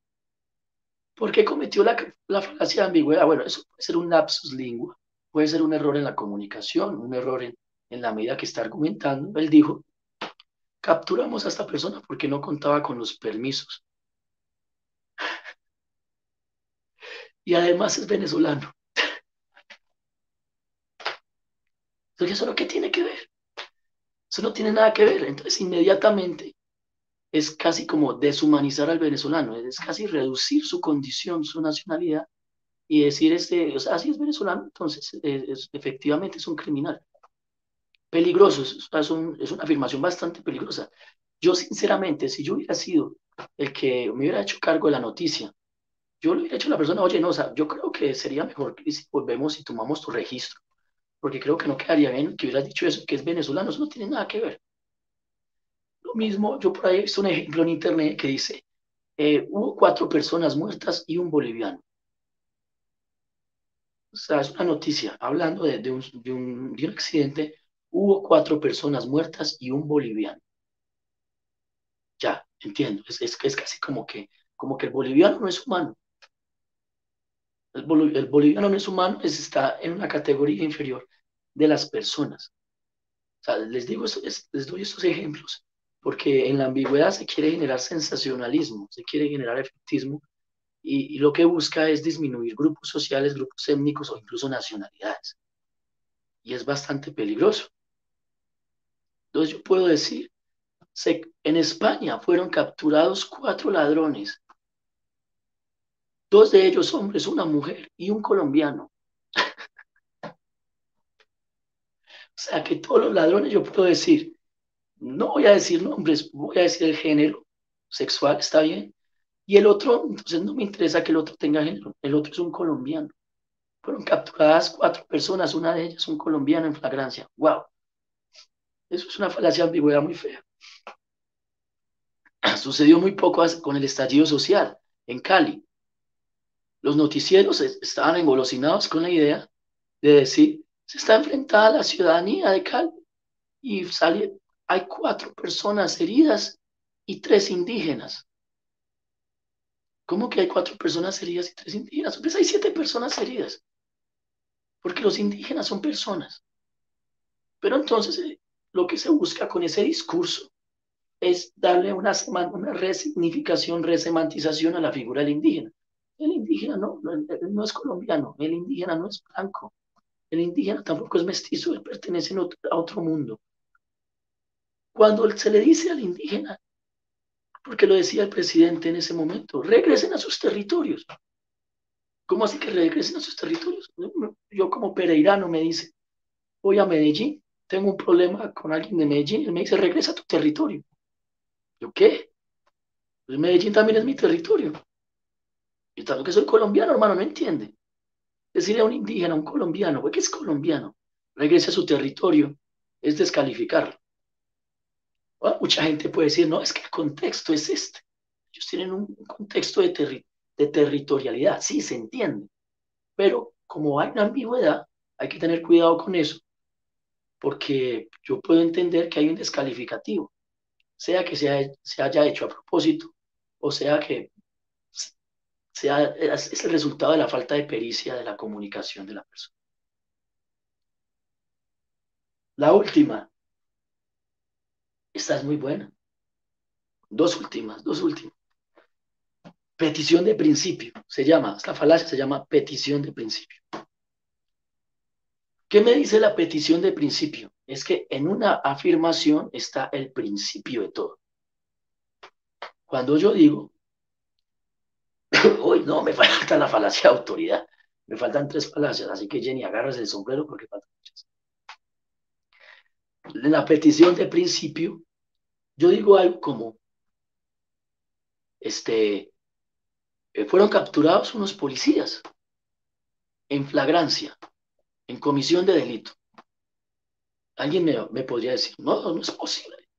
¿Por qué cometió la falacia de ambigüedad? Bueno, eso puede ser un lapsus lingua, puede ser un error en la comunicación, un error en la medida que está argumentando. Él dijo, capturamos a esta persona porque no contaba con los permisos y además es venezolano. Entonces, ¿eso no qué tiene que ver? Eso no tiene nada que ver. Entonces, inmediatamente es casi como deshumanizar al venezolano, es casi reducir su condición, su nacionalidad y decir, o sea, si es venezolano, entonces efectivamente es un criminal. Peligroso, es una afirmación bastante peligrosa. Yo, sinceramente, si yo hubiera sido el que me hubiera hecho cargo de la noticia, yo le hubiera hecho a la persona, oye, no, o sea, yo creo que sería mejor que si volvemos y tomamos tu registro, porque creo que no quedaría bien que hubieras dicho eso, que es venezolano, eso no tiene nada que ver. Lo mismo, yo por ahí he visto un ejemplo en internet que dice, hubo 4 personas muertas y un boliviano. O sea, es una noticia hablando de un accidente, hubo 4 personas muertas y un boliviano. Ya, entiendo, es casi como que el boliviano no es humano. El boliviano no es humano, está en una categoría inferior de las personas. O sea, les digo, les doy estos ejemplos porque en la ambigüedad se quiere generar sensacionalismo, se quiere generar efectismo y lo que busca es disminuir grupos sociales, grupos étnicos o incluso nacionalidades. Y es bastante peligroso. Entonces yo puedo decir, en España fueron capturados 4 ladrones, 2 de ellos hombres, una mujer y un colombiano. O sea que todos los ladrones yo puedo decir, no voy a decir nombres, voy a decir el género sexual, está bien. Y el otro, entonces no me interesa que el otro tenga género, el otro es un colombiano. Fueron capturadas 4 personas, una de ellas un colombiano en flagrancia. ¡Wow! Eso es una falacia de ambigüedad muy fea. Sucedió muy poco con el estallido social en Cali. Los noticieros estaban engolosinados con la idea de decir, se está enfrentada la ciudadanía de Cali y hay 4 personas heridas y 3 indígenas. ¿Cómo que hay 4 personas heridas y 3 indígenas? Pues hay 7 personas heridas, porque los indígenas son personas. Pero entonces lo que se busca con ese discurso es darle una resignificación, resemantización a la figura del indígena. El indígena no es colombiano, el indígena no es blanco, el indígena tampoco es mestizo, él pertenece a otro mundo. Cuando se le dice al indígena, porque lo decía el presidente en ese momento, regresen a sus territorios. ¿Cómo así que regresen a sus territorios? Yo como pereirano me dice, voy a Medellín, tengo un problema con alguien de Medellín, y él me dice, regresa a tu territorio. ¿Yo qué? Pues Medellín también es mi territorio. Yo tanto que soy colombiano, hermano, no entiende. Decirle a un indígena, a un colombiano, ¿qué es colombiano? Regrese a su territorio, es descalificarlo. Bueno, mucha gente puede decir, no, es que el contexto es este. Ellos tienen un contexto de territorialidad, sí, se entiende, pero como hay una ambigüedad, hay que tener cuidado con eso, porque yo puedo entender que hay un descalificativo, sea que se haya hecho a propósito, o sea que es el resultado de la falta de pericia de la comunicación de la persona. La última, esta es muy buena. Dos últimas. Petición de principio, esta falacia se llama petición de principio. ¿Qué me dice la petición de principio? Es que en una afirmación está el principio de todo. Cuando yo digo, uy, no, me falta la falacia de autoridad, me faltan 3 falacias, así que Jenny, agarras el sombrero porque faltan muchas. En la petición de principio, yo digo algo como, fueron capturados unos policías en flagrancia, en comisión de delito. Alguien me podría decir, no, no es posible.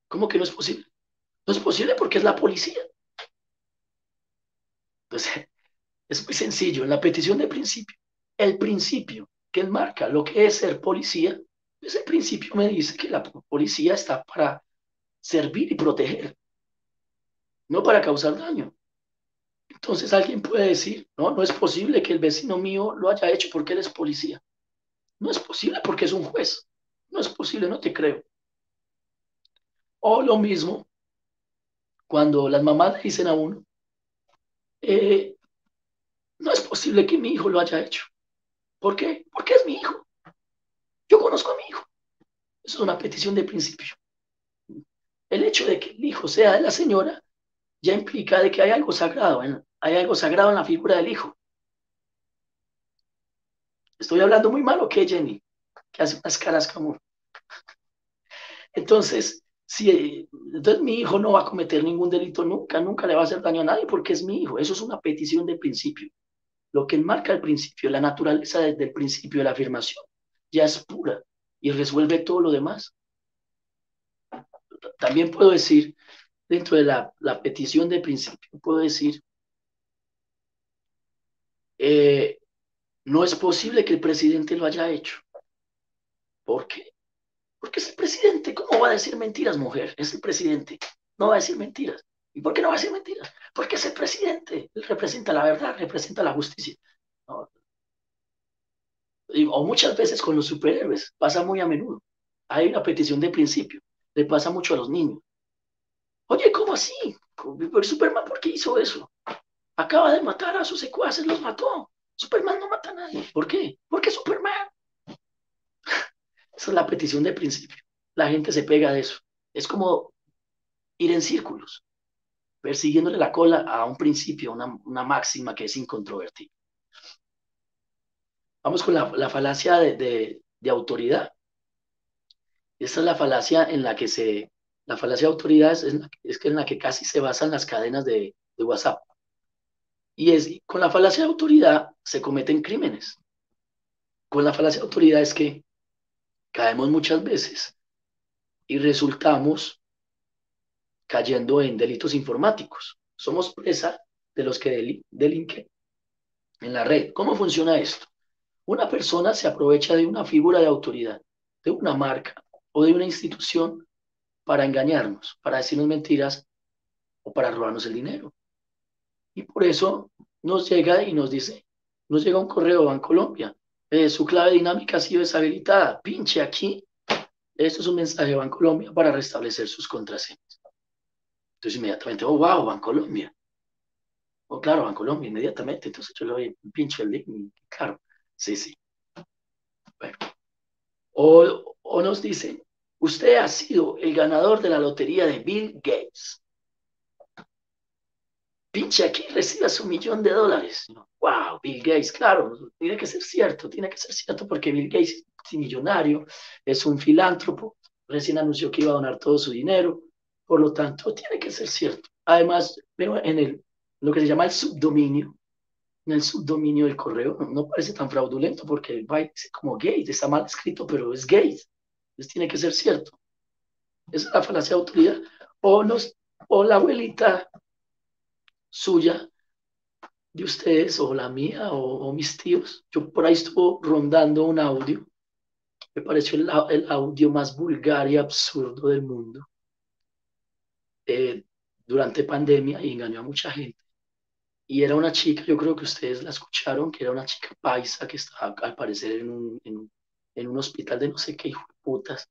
¿Cómo que no es posible? No es posible porque es la policía. Entonces, es muy sencillo. En la petición de principio, el principio que enmarca lo que es ser policía, ese principio me dice que la policía está para servir y proteger, no para causar daño. Entonces alguien puede decir, no, no es posible que el vecino mío lo haya hecho porque él es policía. No es posible porque es un juez. No es posible, no te creo. O lo mismo cuando las mamás le dicen a uno, eh, no es posible que mi hijo lo haya hecho. ¿Por qué? Porque es mi hijo. Yo conozco a mi hijo. Eso es una petición de principio. El hecho de que el hijo sea de la señora ya implica de que hay algo sagrado en la figura del hijo. Estoy hablando muy mal, ¿o qué, Jenny? Que hace unas caras como... Entonces, entonces mi hijo no va a cometer ningún delito nunca, nunca le va a hacer daño a nadie porque es mi hijo. Eso es una petición de principio. Lo que enmarca el principio, la naturaleza desde el principio de la afirmación, ya es pura y resuelve todo lo demás. También puedo decir, dentro de la petición de principio, puedo decir, eh, no es posible que el presidente lo haya hecho. ¿Por qué? Porque es el presidente. ¿Cómo va a decir mentiras, mujer? Es el presidente. No va a decir mentiras. ¿Y por qué no va a decir mentiras? Porque es el presidente. Él representa la verdad, representa la justicia. ¿No? O muchas veces con los superhéroes. Pasa muy a menudo. Hay una petición de principio. Le pasa mucho a los niños. Oye, ¿cómo así? ¿Pero Superman por qué hizo eso? Acaba de matar a sus secuaces, los mató. Superman no mata a nadie. ¿Por qué? Porque Superman. Esa es la petición de principio. La gente se pega de eso. Es como ir en círculos, persiguiéndole la cola a un principio, una máxima que es incontrovertible. Vamos con la falacia de autoridad. Esta es la falacia en la que la falacia de autoridad es en la que casi se basan las cadenas de WhatsApp. Y con la falacia de autoridad se cometen crímenes. Con la falacia de autoridad es que caemos muchas veces y resultamos cayendo en delitos informáticos. Somos presa de los que delinquen en la red. ¿Cómo funciona esto? Una persona se aprovecha de una figura de autoridad, de una marca o de una institución para engañarnos, para decirnos mentiras o para robarnos el dinero. Y por eso nos llega y nos dice, nos llega un correo de Bancolombia, su clave dinámica ha sido deshabilitada, pinche aquí, esto es un mensaje de Bancolombia para restablecer sus contraseñas. Entonces inmediatamente, oh, wow, Bancolombia. Oh, claro, Bancolombia, inmediatamente. Entonces yo le doy pincho el link, claro, sí, sí. Bueno. O nos dicen, usted ha sido el ganador de la lotería de Bill Gates. Pinche aquí, reciba su $1.000.000. Wow, Bill Gates, claro, tiene que ser cierto porque Bill Gates es millonario, es un filántropo, recién anunció que iba a donar todo su dinero, por lo tanto, tiene que ser cierto. Además, veo lo que se llama el subdominio, en el subdominio del correo, no parece tan fraudulento porque va como Gates, está mal escrito, pero es Gates, entonces tiene que ser cierto. Esa es la falacia de autoridad. O, nos, o la abuelita suya de ustedes o la mía o mis tíos. Yo por ahí estuvo rondando un audio, me pareció el audio más vulgar y absurdo del mundo eh, durante pandemia y engañó a mucha gente. Y era una chica, yo creo que ustedes la escucharon, que era una chica paisa que estaba al parecer en un hospital de no sé qué hijo de putas,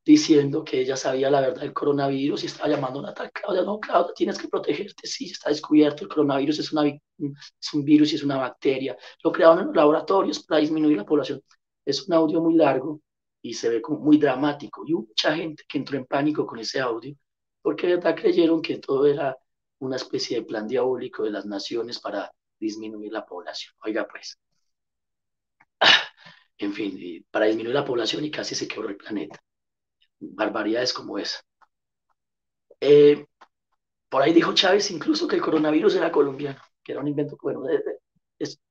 diciendo que ella sabía la verdad del coronavirus y estaba llamando a una tal Claudia. No, Claudia, tienes que protegerte. Sí, está descubierto. El coronavirus es un virus y es una bacteria. Lo crearon en los laboratorios para disminuir la población. Es un audio muy largo y se ve como muy dramático. Y hubo mucha gente que entró en pánico con ese audio porque de verdad creyeron que todo era una especie de plan diabólico de las naciones para disminuir la población. Oiga, pues, en fin, para disminuir la población y casi se quebró el planeta. Barbaridades como esa. Eh, por ahí dijo Chávez incluso que el coronavirus era colombiano, que era un invento, bueno,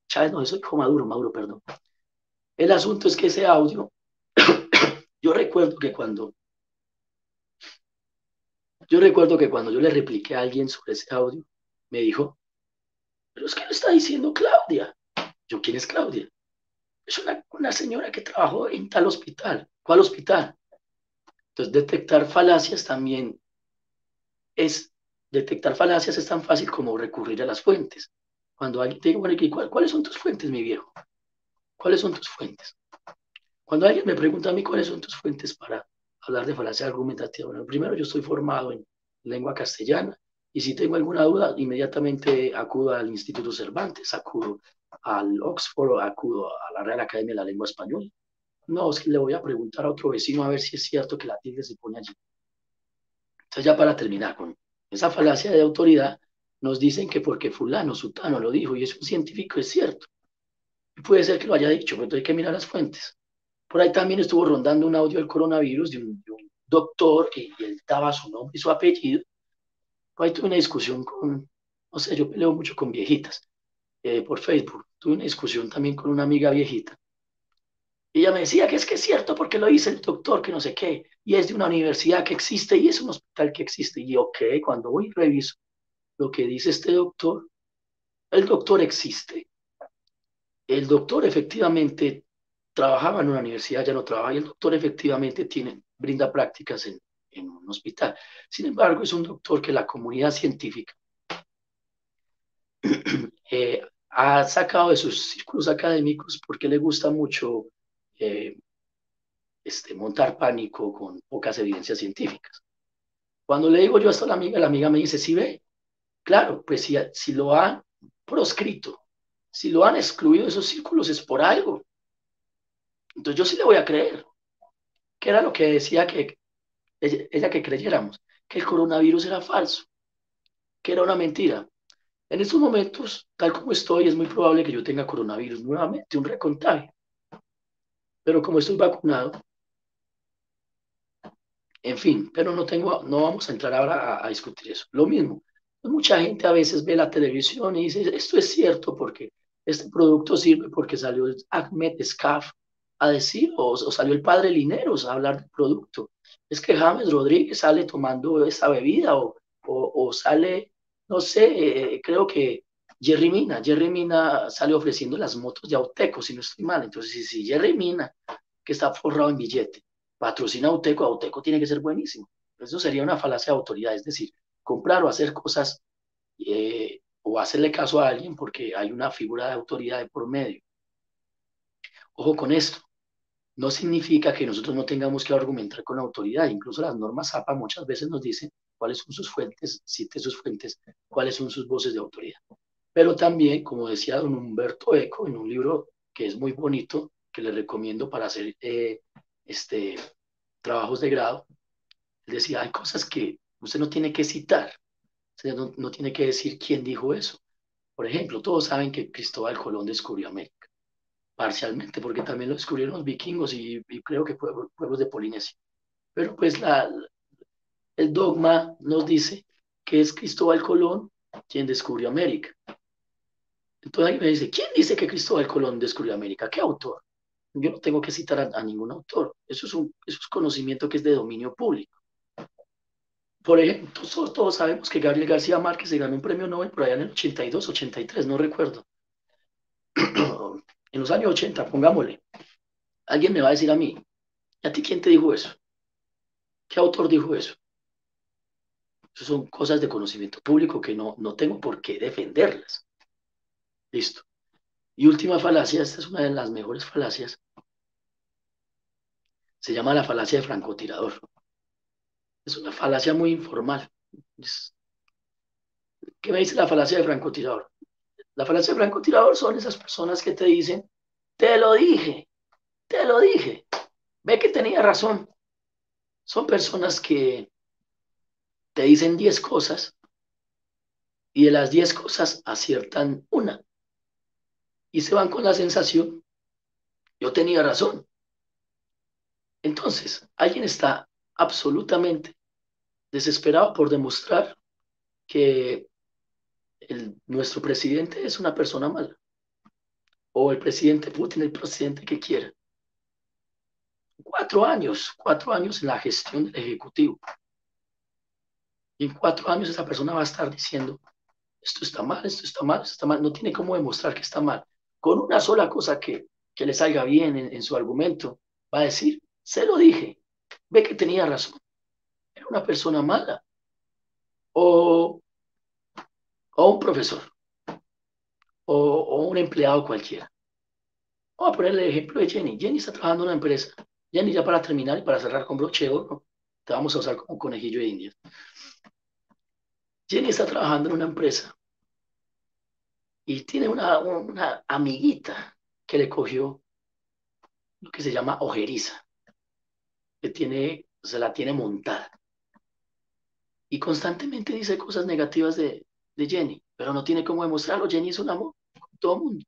Chávez no, eso dijo Maduro, perdón. El asunto es que ese audio, yo recuerdo que cuando, yo le repliqué a alguien sobre ese audio, me dijo, pero es que lo está diciendo Claudia. Yo, ¿quién es Claudia? Es una señora que trabajó en tal hospital. ¿Cuál hospital? Entonces, detectar falacias es tan fácil como recurrir a las fuentes. Cuando alguien te dice, bueno, ¿cuáles son tus fuentes, mi viejo? ¿Cuáles son tus fuentes? Cuando alguien me pregunta a mí cuáles son tus fuentes para hablar de falacia argumentativa, bueno, primero yo estoy formado en lengua castellana y si tengo alguna duda, inmediatamente acudo al Instituto Cervantes, acudo al Oxford, acudo a la Real Academia de la Lengua Española. No, es que le voy a preguntar a otro vecino a ver si es cierto que la tilde se pone allí. Entonces ya para terminar con esa falacia de autoridad, nos dicen que porque fulano, sutano lo dijo y es un científico, es cierto. Y puede ser que lo haya dicho, pero hay que mirar las fuentes. Por ahí también estuvo rondando un audio del coronavirus de un doctor y él daba su nombre y su apellido. Por ahí tuve una discusión con, no sé, yo peleo mucho con viejitas por Facebook. Tuve una discusión también con una amiga viejita. Y ella me decía que es es cierto porque lo dice el doctor, que no sé qué, y es de una universidad que existe y es un hospital que existe. Y ok, cuando voy y reviso lo que dice este doctor, el doctor existe. El doctor efectivamente trabajaba en una universidad, ya no trabaja, y el doctor efectivamente brinda prácticas en un hospital. Sin embargo, es un doctor que la comunidad científica ha sacado de sus círculos académicos porque le gusta mucho eh, montar pánico con pocas evidencias científicas. Cuando le digo yo esto a la amiga me dice, sí ve, claro, pues si lo han proscrito, si lo han excluido de esos círculos es por algo. Entonces yo sí le voy a creer, que era lo que decía que ella que creyéramos, que el coronavirus era falso, que era una mentira. En estos momentos, tal como estoy, es muy probable que yo tenga coronavirus nuevamente, un recontagio. Pero como estoy vacunado, en fin, pero no vamos a entrar ahora a discutir eso. Lo mismo, mucha gente a veces ve la televisión y dice, esto es cierto porque este producto sirve porque salió Ahmed Escaf a decir, o salió el padre Lineros a hablar del producto. Es que James Rodríguez sale tomando esa bebida o sale, no sé, creo que Jerry Mina sale ofreciendo las motos de Auteco, si no estoy mal. Entonces, si Jerry Mina, que está forrado en billete, patrocina a Auteco, Auteco tiene que ser buenísimo. Eso sería una falacia de autoridad, es decir, comprar o hacer cosas o hacerle caso a alguien porque hay una figura de autoridad de por medio. Ojo con esto, no significa que nosotros no tengamos que argumentar con autoridad. Incluso las normas APA muchas veces nos dicen cuáles son sus fuentes, cite sus fuentes, cuáles son sus voces de autoridad. Pero también, como decía don Humberto Eco en un libro que es muy bonito, que le recomiendo para hacer este, trabajos de grado, él decía, hay cosas que usted no tiene que citar, usted no tiene que decir quién dijo eso. Por ejemplo, todos saben que Cristóbal Colón descubrió América, parcialmente, porque también lo descubrieron los vikingos y creo que pueblos de Polinesia. Pero pues el dogma nos dice que es Cristóbal Colón quien descubrió América. Entonces alguien me dice, ¿quién dice que Cristóbal Colón descubrió América? ¿Qué autor? Yo no tengo que citar a ningún autor. Eso es conocimiento que es de dominio público. Por ejemplo, todos sabemos que Gabriel García Márquez se ganó un premio Nobel por allá en el 82, 83, no recuerdo. En los años 80, pongámosle. Alguien me va a decir a mí, ¿a ti quién te dijo eso? ¿Qué autor dijo eso? Eso son cosas de conocimiento público que no tengo por qué defenderlas. Listo. Y última falacia, esta es una de las mejores falacias, se llama la falacia de francotirador. Es una falacia muy informal. ¿Qué me dice la falacia de francotirador? La falacia de francotirador son esas personas que te dicen, te lo dije, te lo dije, ve que tenía razón. Son personas que te dicen 10 cosas y de las 10 cosas aciertan una y se van con la sensación, yo tenía razón. Entonces, alguien está absolutamente desesperado por demostrar que nuestro presidente es una persona mala o el presidente Putin, el presidente que quiera. 4 años en la gestión del Ejecutivo. Y en 4 años esa persona va a estar diciendo, esto está mal, esto está mal, esto está mal. No tiene cómo demostrar que está mal. Con una sola cosa que le salga bien en su argumento, va a decir, se lo dije, ve que tenía razón, era una persona mala. O, o un profesor, o un empleado cualquiera. Vamos a poner el ejemplo de Jenny. Jenny está trabajando en una empresa. Jenny, ya para terminar y para cerrar con broche de oro, te vamos a usar como conejillo de indias. Jenny está trabajando en una empresa y tiene una amiguita que le cogió lo que se llama ojeriza, se la tiene montada. Y constantemente dice cosas negativas de Jenny, pero no tiene cómo demostrarlo. Jenny es un amor con todo el mundo,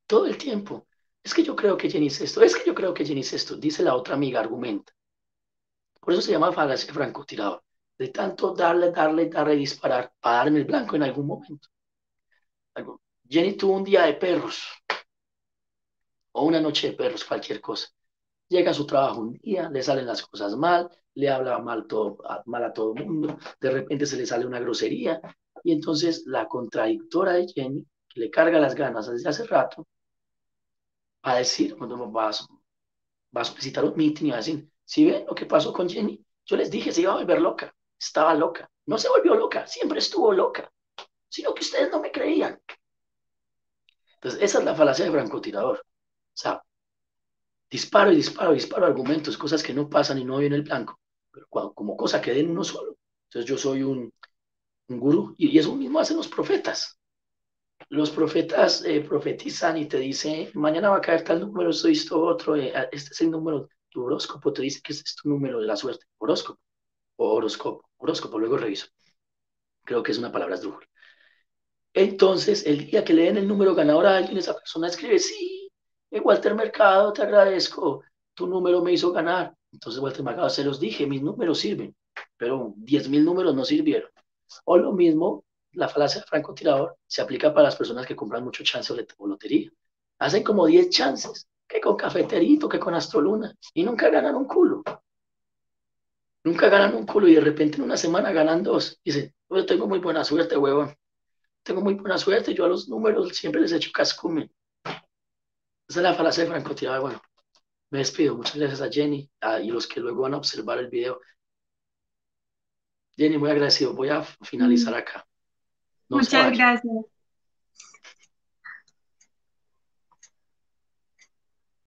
todo el tiempo. Es que yo creo que Jenny es esto, es que yo creo que Jenny es esto, dice la otra amiga, argumenta. Por eso se llama falacia francotirador. De tanto darle, disparar para dar en el blanco en algún momento. Jenny tuvo un día de perros o una noche de perros, cualquier cosa. Llega a su trabajo un día, le salen las cosas mal, le habla mal a todo el mundo, de repente se le sale una grosería y entonces la contradictora de Jenny, que le carga las ganas desde hace rato, va a decir, cuando va a solicitar un meeting y va a decir, si ven lo que pasó con Jenny, yo les dije, se iba a volver loca, estaba loca, no se volvió loca, siempre estuvo loca, sino que ustedes no me creían. Entonces, esa es la falacia de francotirador. O sea, disparo argumentos, cosas que no pasan y no viene el blanco, pero como cosa que den uno solo. Entonces, yo soy un gurú y eso mismo hacen los profetas. Los profetas profetizan y te dicen, mañana va a caer tal número, esto, otro, este es el número, tu horóscopo te dice que este es tu número de la suerte, horóscopo o horóscopo, luego reviso. Creo que es una palabra esdrújula. Entonces, el día que le den el número ganador a alguien, esa persona escribe, sí, Walter Mercado, te agradezco, tu número me hizo ganar. Entonces, Walter Mercado, se los dije, mis números sirven, pero 10.000 números no sirvieron. O lo mismo, la falacia de francotirador se aplica para las personas que compran mucho chance o lotería. Hacen como 10 chances, que con cafeterito, que con astroluna, y nunca ganan un culo. Nunca ganan un culo y de repente en una semana ganan dos. Dicen, yo tengo muy buena suerte, huevón. tengo muy buena suerte, yo a los números siempre les echo cascumen. Esa es la falacia de francotirador. Bueno, me despido. Muchas gracias a Jenny y los que luego van a observar el video. Jenny, muy agradecido. Voy a finalizar Mm, acá. No se Muchas vaya. gracias.